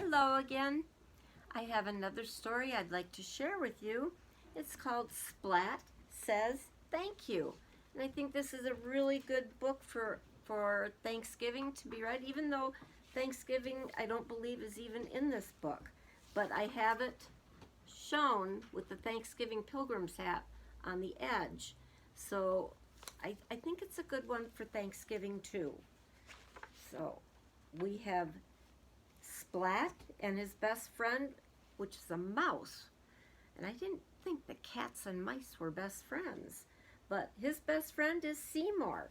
Hello again. I have another story I'd like to share with you. It's called Splat Says Thank You. And I think this is a really good book for Thanksgiving to be read, even though Thanksgiving I don't believe is even in this book. But I have it shown with the Thanksgiving Pilgrim's hat on the edge. So I think it's a good one for Thanksgiving too. So we have Splat and his best friend, which is a mouse. And I didn't think that cats and mice were best friends, but his best friend is Seymour.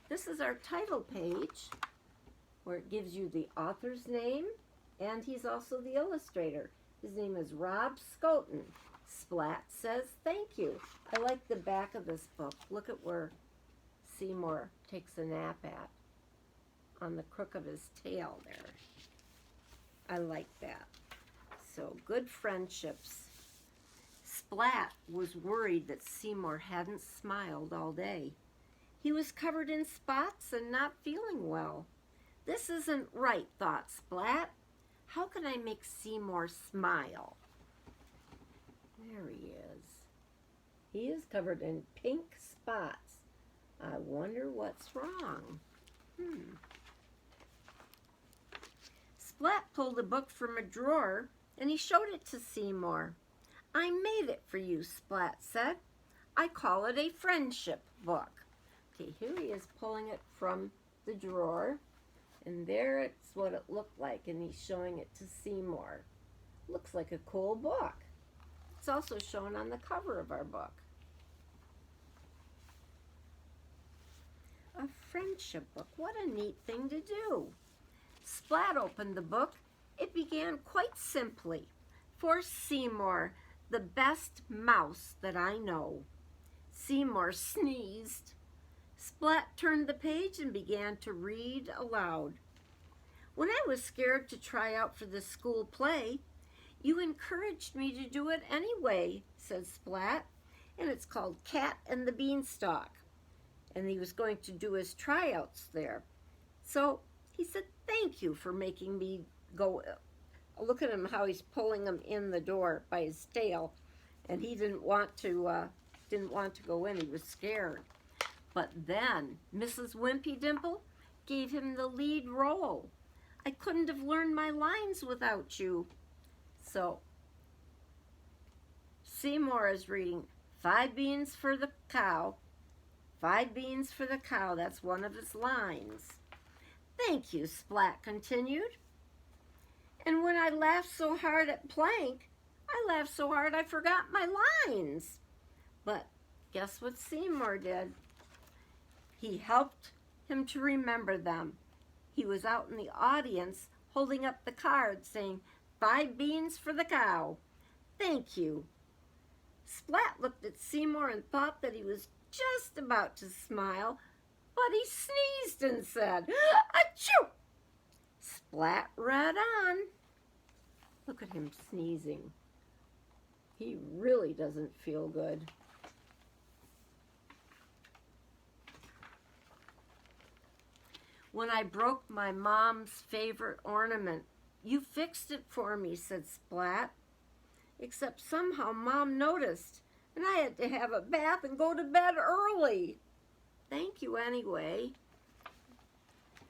This is our title page where it gives you the author's name, and he's also the illustrator. His name is Rob Scoten. Splat Says Thank You. I like the back of this book. Look at where Seymour takes a nap at, on the crook of his tail there. I like that. So, good friendships. Splat was worried that Seymour hadn't smiled all day. He was covered in spots and not feeling well. This isn't right, thought Splat. How can I make Seymour smile? There he is. He is covered in pink spots. I wonder what's wrong. Splat pulled a book from a drawer and he showed it to Seymour. I made it for you, Splat said. I call it a friendship book. Okay, here he is pulling it from the drawer, and there it's what it looked like, and he's showing it to Seymour. Looks like a cool book. It's also shown on the cover of our book. A friendship book. What a neat thing to do. Splat opened the book. It began quite simply. For Seymour, the best mouse that I know. Seymour sneezed. Splat turned the page and began to read aloud. When I was scared to try out for the school play, you encouraged me to do it anyway, said Splat, and it's called Cat and the Beanstalk. And he was going to do his tryouts there. So he said, thank you for making me go. Look at him, how he's pulling him in the door by his tail. And he didn't want to go in. He was scared. But then Mrs. Wimpy Dimple gave him the lead role. I couldn't have learned my lines without you. So Seymour is reading 5 beans for the cow. 5 beans for the cow. That's one of his lines. Thank you, Splat continued. And when I laughed so hard at Plank, I laughed so hard I forgot my lines. But guess what Seymour did? He helped him to remember them. He was out in the audience holding up the card saying, 5 beans for the cow. Thank you. Splat looked at Seymour and thought that he was just about to smile, but he sneezed and said, achoo! Splat read on. Look at him sneezing. He really doesn't feel good. When I broke my mom's favorite ornament, you fixed it for me, said Splat. Except somehow Mom noticed, and I had to have a bath and go to bed early. Thank you anyway.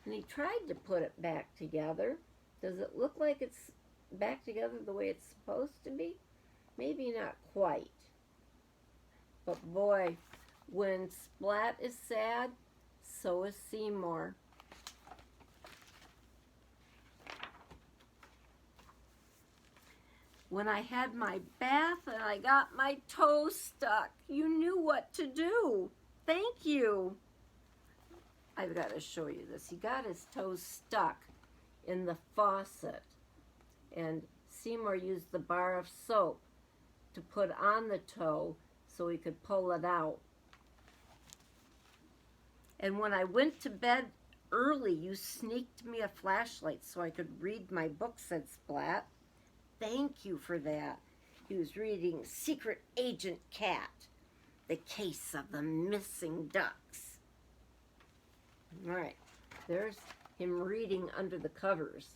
And he tried to put it back together. Does it look like it's back together the way it's supposed to be? Maybe not quite. But boy, when Splat is sad, so is Seymour. When I had my bath and I got my toe stuck, you knew what to do. Thank you. I've got to show you this. He got his toes stuck in the faucet, and Seymour used the bar of soap to put on the toe so he could pull it out. And when I went to bed early, you sneaked me a flashlight so I could read my book, said Splat. Thank you for that. He was reading Secret Agent Cat, the case of the missing ducks. All right, there's him reading under the covers.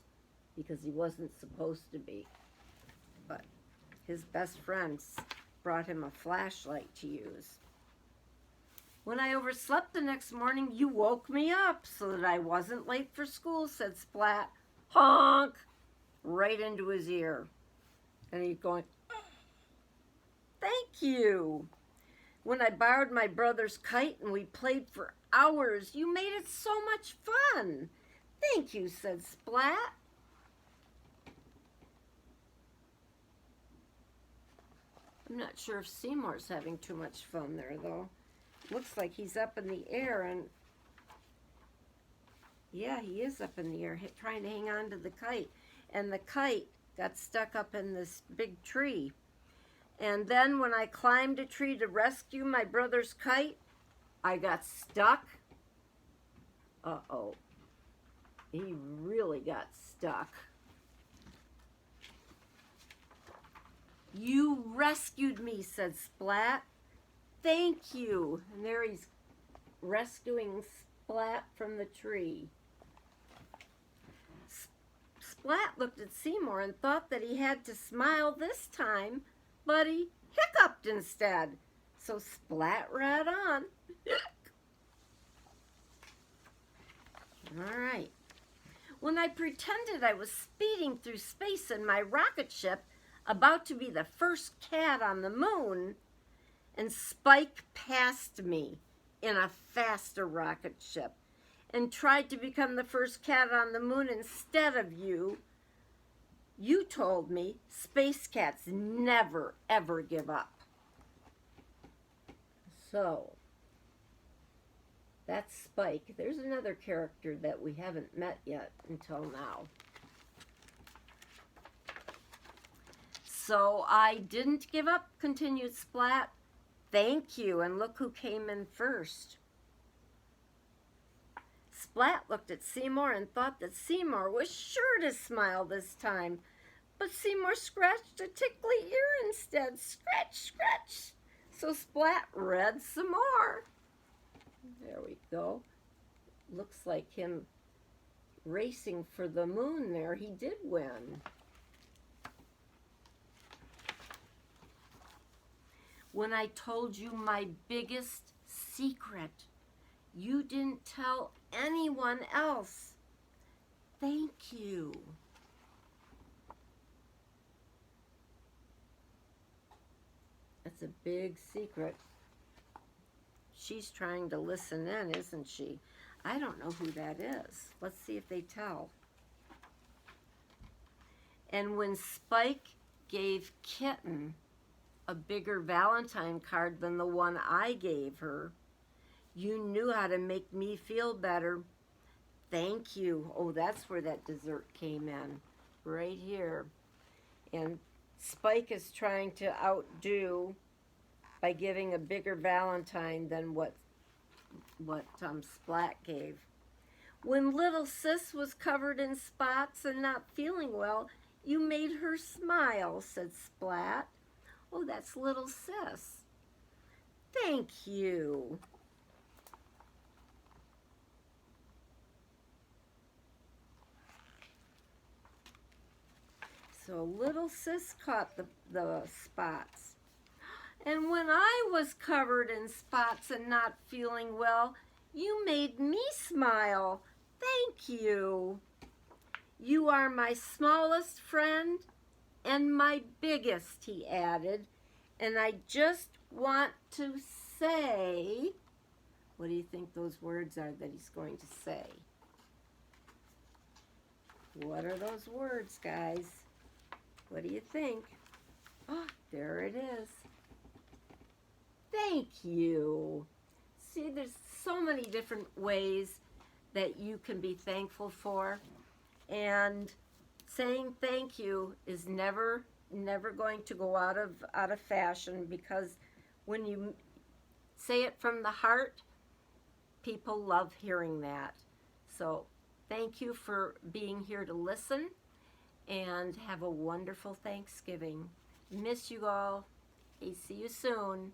because he wasn't supposed to be. But his best friends brought him a flashlight to use. When I overslept the next morning, you woke me up so that I wasn't late for school, said Splat. Honk! Right into his ear. And he's going, thank you. When I borrowed my brother's kite and we played for hours, you made it so much fun. Thank you, said Splat. I'm not sure if Seymour's having too much fun there, though. Looks like he's up in the air, and yeah, he is up in the air trying to hang on to the kite. And the kite got stuck up in this big tree. And then when I climbed a tree to rescue my brother's kite, I got stuck. Uh-oh. He really got stuck. You rescued me, said Splat. Thank you. And there he's rescuing Splat from the tree. Splat looked at Seymour and thought that he had to smile this time, but he hiccuped instead. So Splat read on. All right. When I pretended I was speeding through space in my rocket ship, about to be the first cat on the moon, and Spike passed me in a faster rocket ship and tried to become the first cat on the moon instead of you, you told me space cats never, ever give up. So, that's Spike. There's another character that we haven't met yet until now. So I didn't give up, continued Splat. Thank you, and look who came in first. Splat looked at Seymour and thought that Seymour was sure to smile this time. But Seymour scratched a tickly ear instead. Scratch, scratch. So Splat read some more. There we go. Looks like him racing for the moon there. He did win. When I told you my biggest secret, you didn't tell anyone else. Thank you. That's a big secret. She's trying to listen in, isn't she? I don't know who that is. Let's see if they tell. And when Spike gave Kitten a bigger Valentine card than the one I gave her, you knew how to make me feel better. Thank you. Oh, that's where that dessert came in. Right here. And Spike is trying to outdo by giving a bigger Valentine than what Splat gave. When little Sis was covered in spots and not feeling well, you made her smile, said Splat. Oh, that's little Sis. Thank you. So little Sis caught the spots. And when I was covered in spots and not feeling well, you made me smile. Thank you. You are my smallest friend and my biggest, he added. And I just want to say, what do you think those words are that he's going to say? What are those words, guys? What do you think? Oh, there it is. Thank you. See, there's so many different ways that you can be thankful for. And saying thank you is never going to go out of fashion, because when you say it from the heart, people love hearing that. So thank you for being here to listen, and have a wonderful Thanksgiving. Miss you all. Hey, see you soon.